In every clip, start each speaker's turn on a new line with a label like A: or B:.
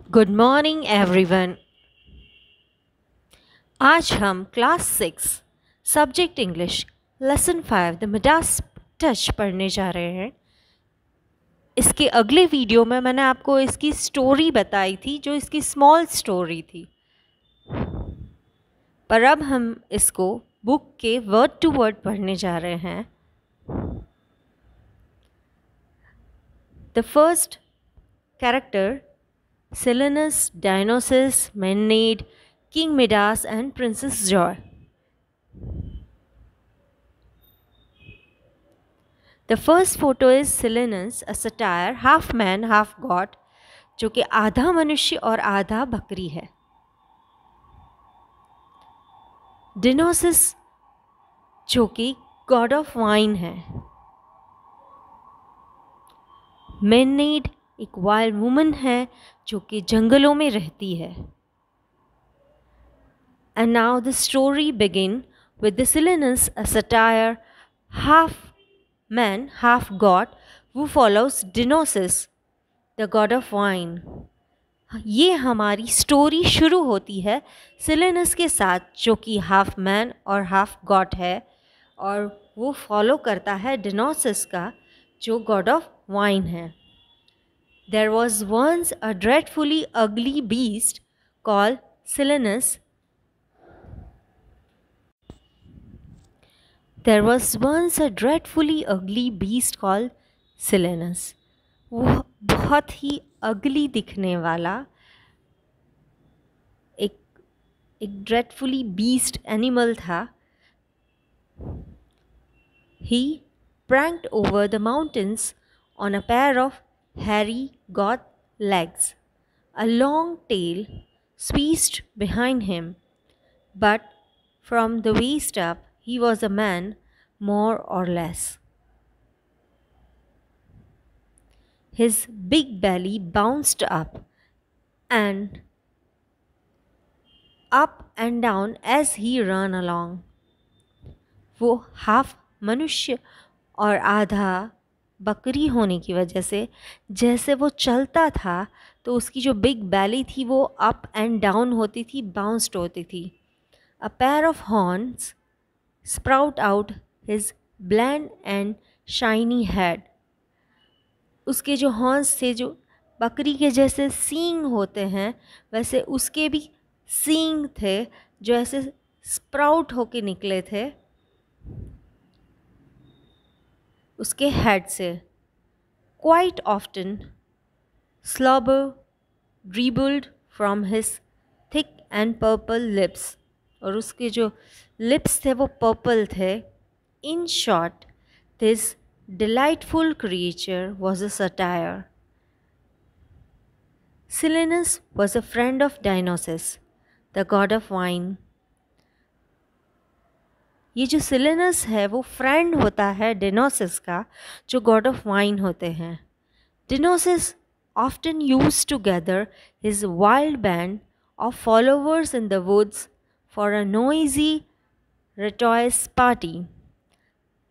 A: Good morning everyone. आज हम class 6 subject English lesson 5 the Midas touch पढ़ने जा रहे हैं। इसके अगले वीडियो में मैंने आपको इसकी स्टोरी बताई थी, जो इसकी स्मॉल स्टोरी थी, पर अब हम इसको बुक के वर्ड टू वर्ड पढ़ने जा रहे हैं। The first character Silenus, Dionysus, Menade, King Midas, and Princess Joy. The first photo is Silenus, a satyr, half man, half god, जो कि आधा मनुष्य और आधा बकरी है। Dionysus, जो कि गॉड ऑफ वाइन है। Menade एक वाइल्ड वुमन है जो कि जंगलों में रहती है। And now the story begins with the Silenus, a satyr, half man, half god, who follows Dionysus, the god of wine. ये हमारी स्टोरी शुरू होती है सिलेनस के साथ, जो कि हाफ मैन और हाफ गॉड है, और वो फॉलो करता है डिनोसिस का, जो गॉड ऑफ वाइन है। There was once a dreadfully ugly beast called Silenus. There was once a dreadfully ugly beast called Silenus. वो बहुत ही अगली दिखने वाला एक ड्रेडफुली बीस्ट एनिमल था। He pranked over the mountains on a pair of hairy goat legs. A long tail swept behind him, but from the waist up he was a man, more or less. His big belly bounced and up and down as he ran along. वो half मनुष्य और आधा बकरी होने की वजह से जैसे वो चलता था तो उसकी जो बिग बैली थी वो अप एंड डाउन होती थी, बाउंस्ड होती थी। A pair of horns sprout out his bland and shiny head. उसके जो हॉर्न्स थे, जो बकरी के जैसे सींग होते हैं, वैसे उसके भी सींग थे जो ऐसे स्प्राउट होके निकले थे उसके हेड से। Quite often slobber dribbled from his thick and purple lips, और उसके जो लिप्स थे वो पर्पल थे। In short, this delightful creature was a satyr. Silenus was a friend of Dionysus, the god of wine. ये जो सिलेनस है वो फ्रेंड होता है डिनोसिस का, जो गॉड ऑफ वाइन होते हैं। डिनोसिस often used to gather his wild band of followers in the woods for a noisy, riotous party.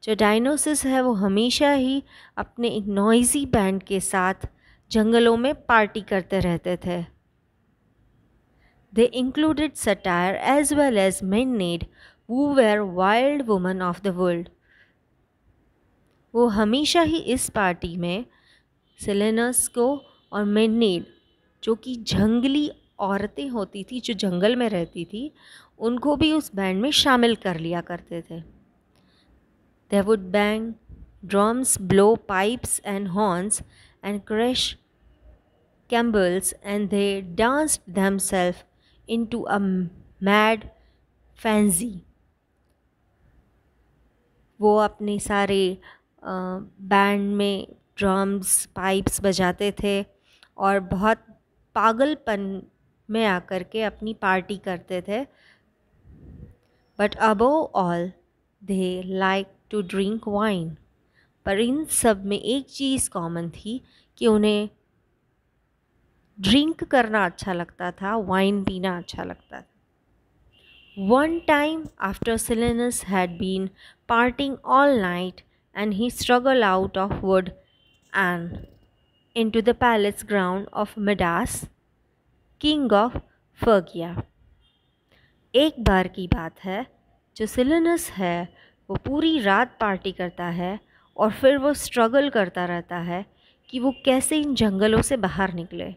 A: जो डायनोसिस है वो हमेशा ही अपने एक नॉइजी बैंड के साथ जंगलों में पार्टी करते रहते थे। They included satire as well as Menade, who were wild women of the world. वो हमेशा ही इस पार्टी में सिलेनस को और मेनेड, जो कि जंगली औरतें होती थी जो जंगल में रहती थी, उनको भी उस बैंड में शामिल कर लिया करते थे। They would bang drums, blow pipes and horns, and crash cymbals, and they danced themselves into a mad frenzy. वो अपने सारे बैंड में ड्रम्स पाइप्स बजाते थे और बहुत पागलपन में आकर के अपनी पार्टी करते थे। But above all they like to drink wine. पर इन सब में एक चीज़ कॉमन थी कि उन्हें ड्रिंक करना अच्छा लगता था, वाइन पीना अच्छा लगता था। One time, after Silenus had been partying all night, and he struggled out of wood and into the palace ground of Midas, king of Phrygia. एक बार की बात है, जो सिलेनस है वो पूरी रात पार्टी करता है और फिर वो स्ट्रगल करता रहता है कि वो कैसे इन जंगलों से बाहर निकले।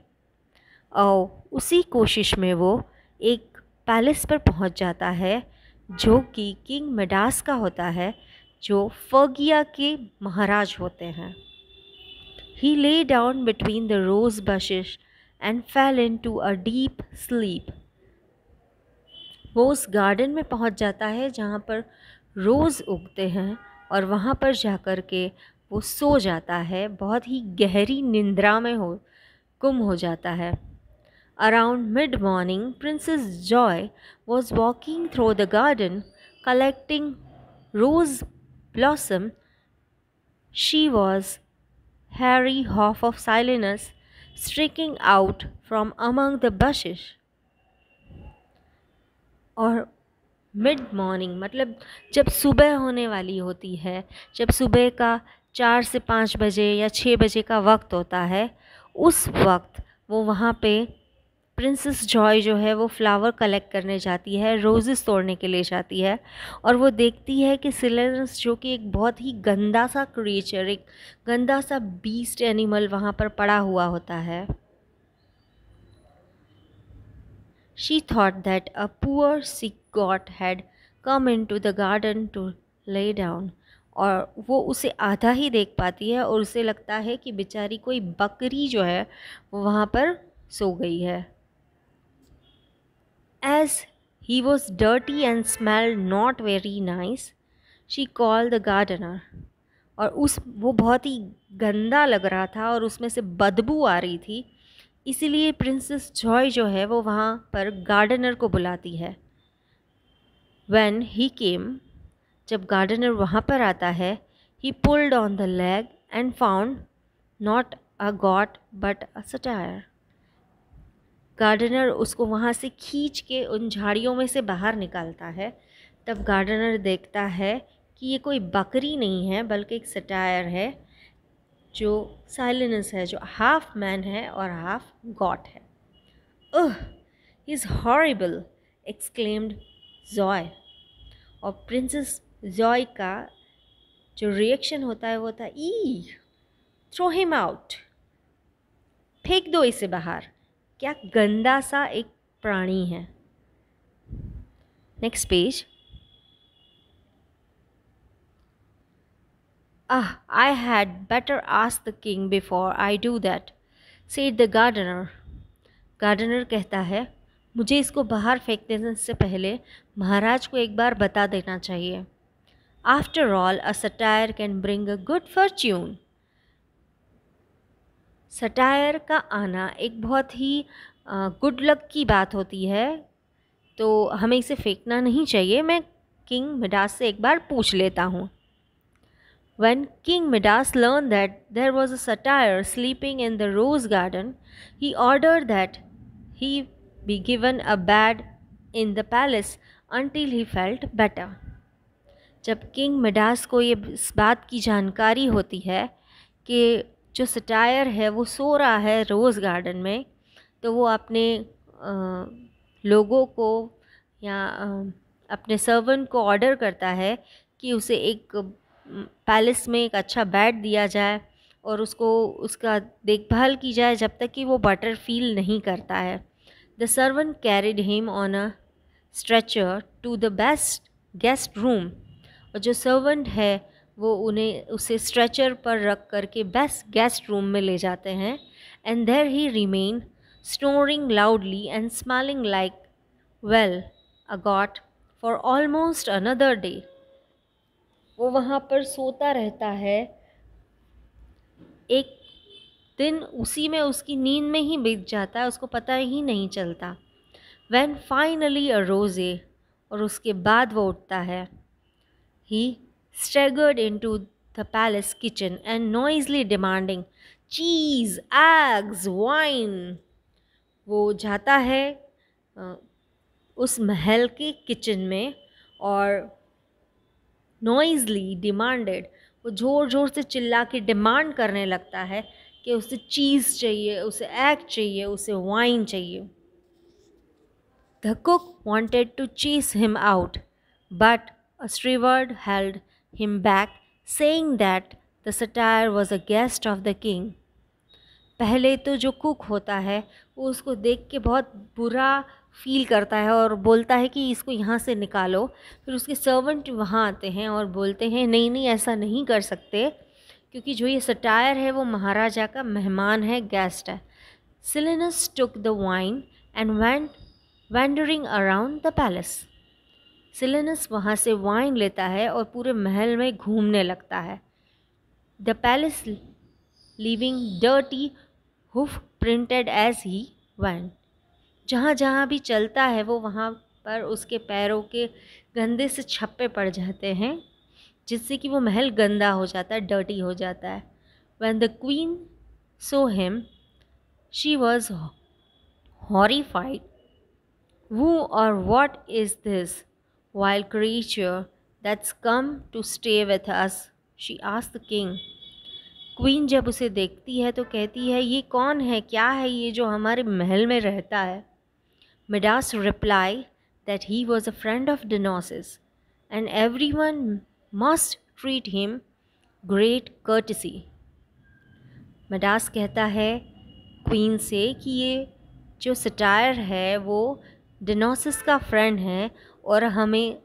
A: और उसी कोशिश में वो एक पैलेस पर पहुंच जाता है जो कि किंग मिडास का होता है, जो फर्गिया के महाराज होते हैं। He lay down between the rose bushes and fell into a deep sleep. वो उस गार्डन में पहुंच जाता है जहाँ पर रोज़ उगते हैं और वहाँ पर जाकर के वो सो जाता है, बहुत ही गहरी निंद्रा में गुम हो जाता है। Around mid-morning, Princess Joy was walking through the garden collecting rose blossom. She was Harry half of Silenus streaking out from among the bushes. और मिड मॉर्निंग मतलब जब सुबह होने वाली होती है, जब सुबह का 4 से 5 बजे या 6 बजे का वक्त होता है, उस वक्त वो वहाँ पे प्रिंसेस जॉय जो है वो फ्लावर कलेक्ट करने जाती है, रोज़ेस तोड़ने के लिए जाती है। और वो देखती है कि सिलेनस जो कि एक बहुत ही गंदा सा क्रिएचर, एक गंदा सा बीस्ट एनिमल वहाँ पर पड़ा हुआ होता है। She thought that a poor sick goat had come into the garden to lay down. और वो उसे आधा ही देख पाती है और उसे लगता है कि बेचारी कोई बकरी जो है वो वहाँ पर सो गई है। As he was dirty and smelled not very nice, she called the gardener. और वो बहुत ही गंदा लग रहा था और उसमें से बदबू आ रही थी, इसीलिए प्रिंसेस जॉय जो है वो वहाँ पर गार्डनर को बुलाती है। When he came, जब गार्डनर वहाँ पर आता है, he pulled on the leg and found not a goat but a satyr. Gardener उसको वहाँ से खींच के उन झाड़ियों में से बाहर निकालता है। तब गार्डनर देखता है कि ये कोई बकरी नहीं है बल्कि एक सटायर है, जो साइलेनस है, जो हाफ मैन है और हाफ गॉट है। Oh, he is horrible, exclaimed Joy. और प्रिंसेस जॉय का जो रिएक्शन होता है वो होता है, ई थ्रो हिम आउट, फेंक दो इसे बाहर, क्या गंदा सा एक प्राणी है। Next page. I had better ask the king before I do that, said the gardener. Gardener कहता है, मुझे इसको बाहर फेंक देने से पहले महाराज को एक बार बता देना चाहिए। After all, a satire can bring a good fortune. Satire का आना एक बहुत ही गुड लक की बात होती है, तो हमें इसे फेंकना नहीं चाहिए। मैं किंग मिडास से एक बार पूछ लेता हूँ। When King Midas learned that there was a satyr sleeping in the rose garden, he ordered that he be given a bed in the palace until he felt better. जब king Midas को ये इस बात की जानकारी होती है कि जो सटायर है वो सो रहा है रोज़ गार्डन में, तो वो अपने लोगों को या अपने सर्वेंट को ऑर्डर करता है कि उसे एक पैलेस में एक अच्छा बेड दिया जाए और उसको उसका देखभाल की जाए जब तक कि वो बेटर फील नहीं करता है। The servant carried him on a stretcher to the best guest room. और जो सर्वेंट है वो उसे स्ट्रेचर पर रख करके बेस्ट गेस्ट रूम में ले जाते हैं। And there he remain snoring loudly and smelling like well a goat for almost another day. वो वहाँ पर सोता रहता है, एक दिन उसी में उसकी नींद में ही बीत जाता है, उसको पता ही नहीं चलता। When finally arose, और उसके बाद वो उठता है, he staggered into the palace kitchen and noisily demanding cheese, eggs, wine. वो जाता है उस महल के किचन में और नॉइजली डिमांडेड, वो ज़ोर ज़ोर से चिल्ला के डिमांड करने लगता है कि उसे चीज़ चाहिए, उसे एग चाहिए, उसे वाइन चाहिए। The cook wanted to chase him out, but a steward held him back, saying that the satyr was a guest of the king. पहले तो जो कुक होता है वो उसको देख के बहुत बुरा फील करता है और बोलता है कि इसको यहाँ से निकालो। फिर उसके सर्वेंट वहाँ आते हैं और बोलते हैं नहीं नहीं ऐसा नहीं कर सकते, क्योंकि जो ये सटायर है वो महाराजा का मेहमान है, गेस्ट है। Silenus took the wine and went wandering around the palace. Silenus वहाँ से वाइन लेता है और पूरे महल में घूमने लगता है। The palace leaving dirty hoof printed as he went. जहाँ जहाँ भी चलता है वो वहाँ पर उसके पैरों के गंदे से छप्पे पड़ जाते हैं, जिससे कि वो महल गंदा हो जाता है, डर्टी हो जाता है। When the queen saw him, she was horrified. Who or what is this wild creature that's come to stay with us? She asked the king. Queen जब उसे देखती है तो कहती है ये कौन है, क्या है ये जो हमारे महल में रहता है। Midas reply that he was a friend of Dionysus and everyone must treat him great courtesy. Midas कहता है क्वीन से कि ये जो सटायर है वो डिनोसिस का फ्रेंड है और हमें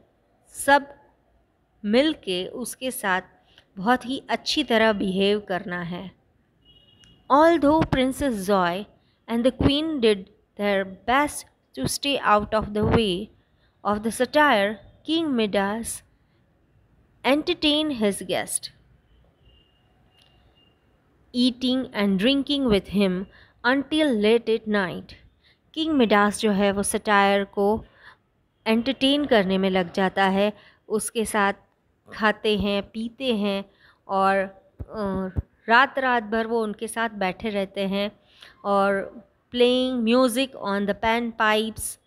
A: सब मिल के उसके साथ बहुत ही अच्छी तरह बिहेव करना है। Although Princess Zoe and the queen did their best to stay out of the way of the satyr, King Midas entertained his guest, eating and drinking with him until late at night. King Midas जो है वो satire को entertain करने में लग जाता है, उसके साथ खाते हैं पीते हैं और रात रात भर वो उनके साथ बैठे रहते हैं और playing music on the pan pipes,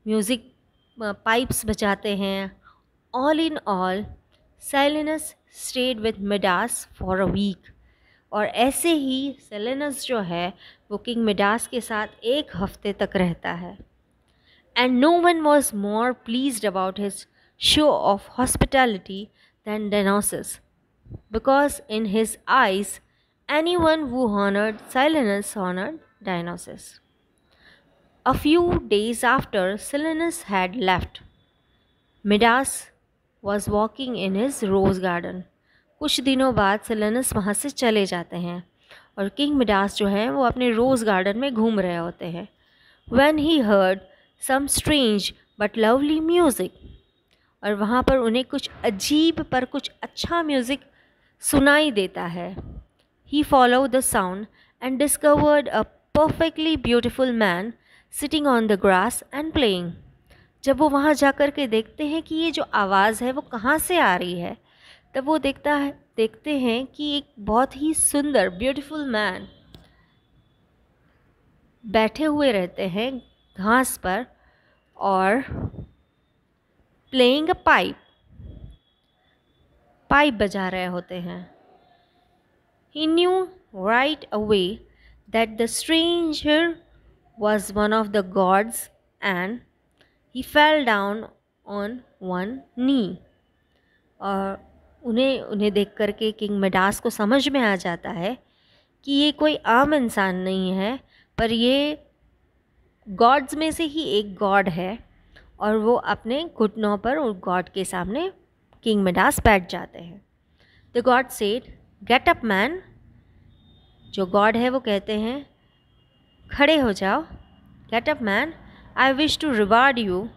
A: music pipes बजाते हैं। All in all Silenus stayed with Midas for a week. और ऐसे ही सिलेनस जो है वो किंग मिडास के साथ एक हफ्ते तक रहता है। And no one was more pleased about his show of hospitality than Dionysus, because in his eyes, anyone who honored Silenus honored Dionysus. A few days after Silenus had left, Midas was walking in his rose garden. कुछ दिनों बाद सिलेनस वहाँ से चले जाते हैं और king Midas जो हैं वो अपने रोज़ गार्डन में घूम रहे होते हैं। When he heard some strange but lovely music, और वहाँ पर उन्हें कुछ अजीब पर कुछ अच्छा म्यूज़िक सुनाई देता है। He followed the sound and discovered a perfectly beautiful man sitting on the grass and playing. जब वो वहाँ जाकर के देखते हैं कि ये जो आवाज़ है वो कहाँ से आ रही है, तब वो देखते हैं कि एक बहुत ही सुंदर ब्यूटीफुल मैन बैठे हुए रहते हैं घास पर और प्लेइंग अ पाइप बजा रहे होते हैं। He knew right away that the stranger was one of the gods and he fell down on one knee. और उन्हें देख कर के किंग मिडास को समझ में आ जाता है कि ये कोई आम इंसान नहीं है, पर ये गॉड्स में से ही एक गॉड है। और वो अपने घुटनों पर उस गॉड के सामने किंग मिडास बैठ जाते हैं। The god said, get up man. जो गॉड है वो कहते हैं खड़े हो जाओ। Get up man, I wish to reward you.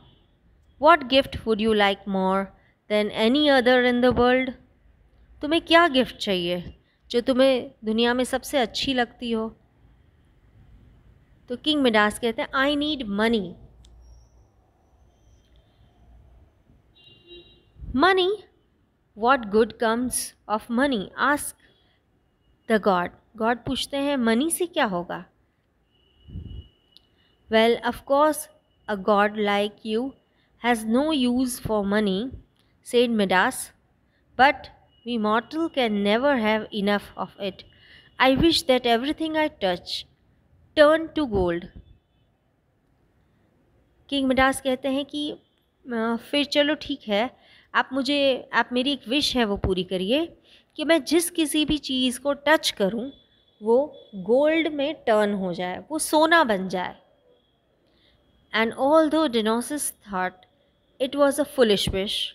A: What gift would you like more than any other in the world? तुम्हें क्या गिफ्ट चाहिए जो तुम्हें दुनिया में सबसे अच्छी लगती हो? तो किंग मिडास कहते हैं I need money. Money? What good comes of money? Ask the god. God पूछते हैं मनी से क्या होगा? Well, of course a god like you has no use for money, said Midas, but we mortal can never have enough of it. I wish that everything I touch turned to gold. King Midas कहते हैं कि फिर चलो ठीक है, आप मेरी एक विश है वो पूरी करिए कि मैं जिस किसी भी चीज़ को टच करूं वो गोल्ड में टर्न हो जाए, वो सोना बन जाए। And although Dionysus thought it was a foolish wish,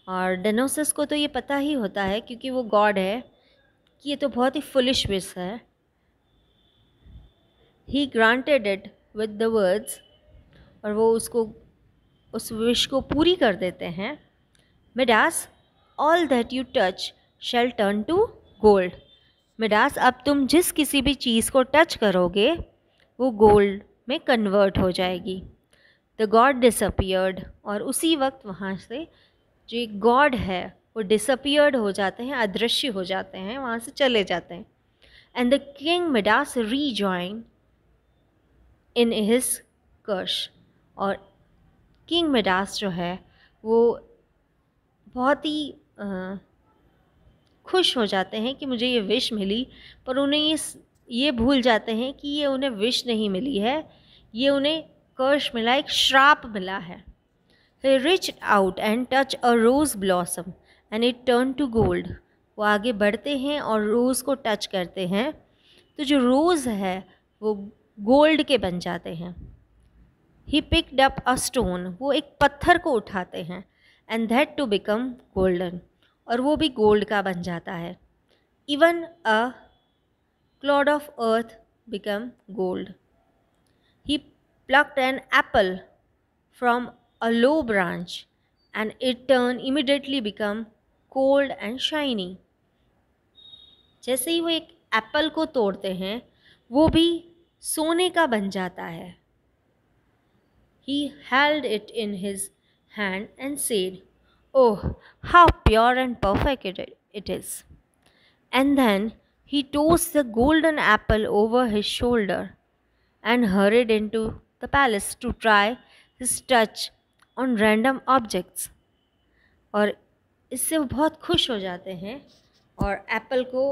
A: और डिनोसिस को तो ये पता ही होता है क्योंकि वो गॉड है कि ये तो बहुत ही फुलिश विश है। He granted it with the words, और वो उसको उस विश को पूरी कर देते हैं। Midas, all that you touch shall turn to gold. Midas, अब तुम जिस किसी भी चीज़ को टच करोगे वो गोल्ड में कन्वर्ट हो जाएगी। द गॉड डिसअपियर्ड, और उसी वक्त वहाँ से जो एक गॉड है वो डिसअपियर्ड हो जाते हैं, अदृश्य हो जाते हैं, वहाँ से चले जाते हैं। And the king Midas rejoin in his curse, और किंग मिडास जो है वो बहुत ही खुश हो जाते हैं कि मुझे ये विश मिली, पर उन्हें ये भूल जाते हैं कि ये उन्हें विश नहीं मिली है, ये उन्हें कर्श मिला, एक श्राप मिला है। He reached out and touched a rose blossom and it turned to gold. वो आगे बढ़ते हैं और रोज़ को टच करते हैं तो जो रोज़ है वो गोल्ड के बन जाते हैं। He picked up a stone, वो एक पत्थर को उठाते हैं, and that to become golden, और वो भी गोल्ड का बन जाता है। Even a clod of earth become gold. He plucked an apple from a low branch and it turned immediately become cold and shiny. जैसे ही वो एक एप्पल को तोड़ते हैं वो भी सोने का बन जाता है। He held it in his hand and said, "Oh, how pure and perfect it is." And then he tossed the golden apple over his shoulder and hurried into the palace to try his touch on random objects. और इससे वो बहुत खुश हो जाते हैं और Apple को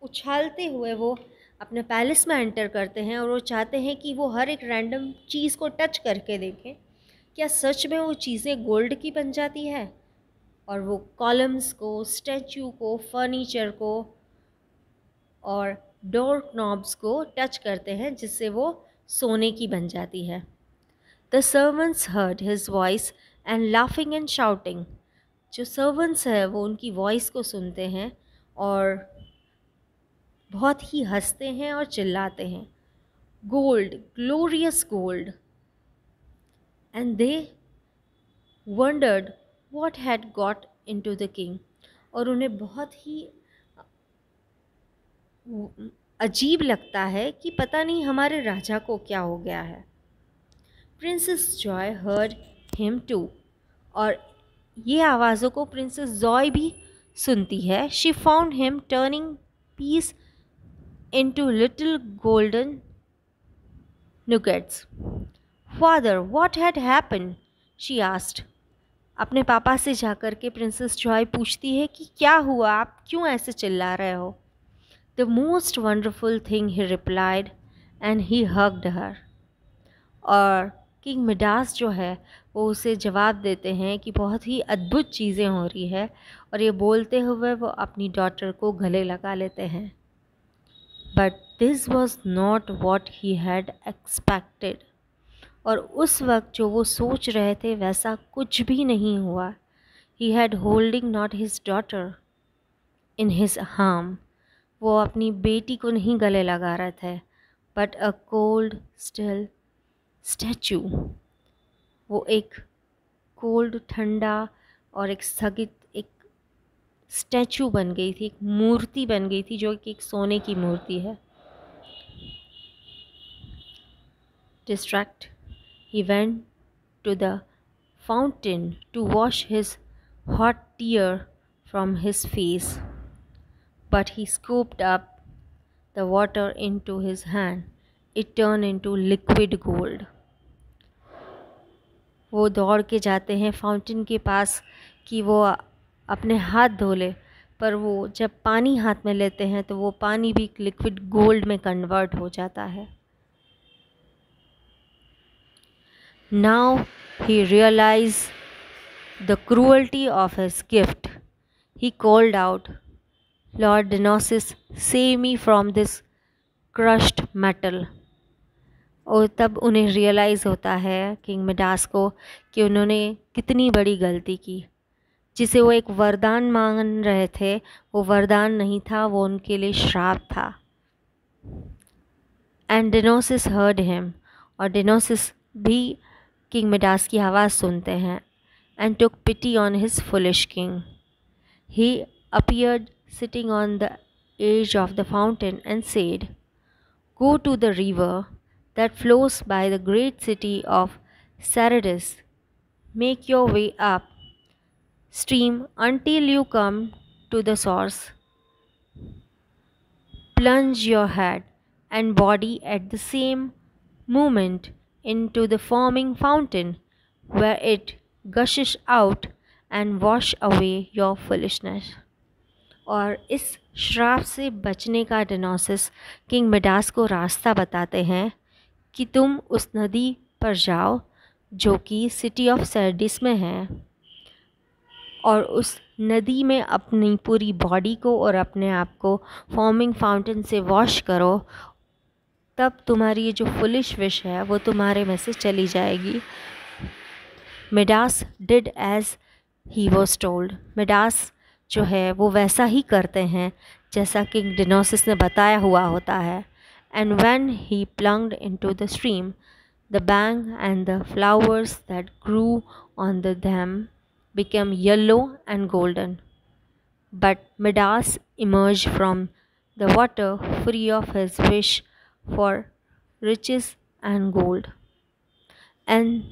A: उछालते हुए वो अपने पैलेस में एंटर करते हैं और वो चाहते हैं कि वो हर एक रैंडम चीज़ को टच करके देखें क्या सच में वो चीज़ें गोल्ड की बन जाती है। और वो कॉलम्स को, स्टैचू को, फर्नीचर को और डोर नॉब्स को टच करते हैं जिससे वो सोने की बन जाती है। The servants heard his voice and laughing and shouting. जो सर्वेंट्स है वो उनकी वॉइस को सुनते हैं और बहुत ही हंसते हैं और चिल्लाते हैं, gold, glorious gold. And they wondered what had got into the king. और उन्हें बहुत ही अजीब लगता है कि पता नहीं हमारे राजा को क्या हो गया है। Princess Joy heard him too. और ये आवाज़ों को प्रिंसेस जॉय भी सुनती है। She found him turning piece into little golden nuggets. Father, what had happened? She asked. अपने पापा से जाकर के प्रिंसेस जॉय पूछती है कि क्या हुआ, आप क्यों ऐसे चिल्ला रहे हो। The most wonderful thing, he replied, and he hugged her. और किंग मिडास जो है वो उसे जवाब देते हैं कि बहुत ही अद्भुत चीज़ें हो रही है, और ये बोलते हुए वो अपनी डॉटर को गले लगा लेते हैं। But this was not what he had expected. और उस वक्त जो वो सोच रहे थे वैसा कुछ भी नहीं हुआ। He had holding not his daughter in his arm. वो अपनी बेटी को नहीं गले लगा रहे थे, but a cold still statue. वो एक कोल्ड, ठंडा और एक स्थगित एक स्टैचू बन गई थी, एक मूर्ति बन गई थी जो कि एक सोने की मूर्ति है। Distracted, he went to the fountain to wash his hot tear from his face, but he scooped up the water into his hand. It turned into liquid gold. वो दौड़ के जाते हैं फाउंटेन के पास कि वो अपने हाथ धो ले, पर वो जब पानी हाथ में लेते हैं तो वो पानी भी लिक्विड गोल्ड में कन्वर्ट हो जाता है। Now he realized the cruelty of his gift. He called out, Lord Dionysus, save me from this crushed metal. और तब उन्हें रियलाइज़ होता है किंग मिडास को कि उन्होंने कितनी बड़ी गलती की। जिसे वो एक वरदान मांग रहे थे, वो वरदान नहीं था, वो उनके लिए श्राप था। एंड डिनोसिस हर्ड हिम, और डिनोसिस भी किंग मिडास की आवाज़ सुनते हैं। And took pity on his foolish king. He appeared sitting on the edge of the fountain and said, go to the river that flows by the great city of Saradis. Make your way up stream until you come to the source. Plunge your head and body at the same moment into the foaming fountain, where it gushes out and wash away your foolishness. और इस श्राप से बचने का डिनोसिस king Midas को रास्ता बताते हैं कि तुम उस नदी पर जाओ जो कि सिटी ऑफ सैरडिस में है, और उस नदी में अपनी पूरी बॉडी को और अपने आप को फॉर्मिंग फाउंटेन से वॉश करो। तब तुम्हारी ये जो फुलिश विश है वो तुम्हारे में से चली जाएगी। Midas did as he was told. Midas जो है वो वैसा ही करते हैं जैसा किंग डिनोसिस ने बताया हुआ होता है। And when he plunged into the stream, the bank and the flowers that grew on them became yellow and golden. But Midas emerged from the water free of his wish for riches and gold. And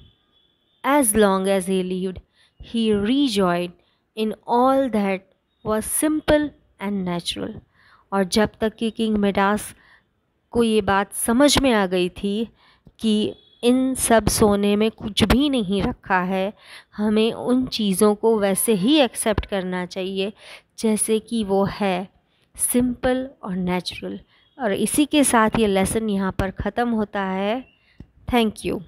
A: as long as he lived, he rejoiced in all that was simple and natural. और जब तक कि king Midas को ये बात समझ में आ गई थी कि इन सब सोने में कुछ भी नहीं रखा है, हमें उन चीज़ों को वैसे ही एक्सेप्ट करना चाहिए जैसे कि वो है, सिंपल और नेचुरल। और इसी के साथ ये लेसन यहाँ पर ख़त्म होता है। Thank you.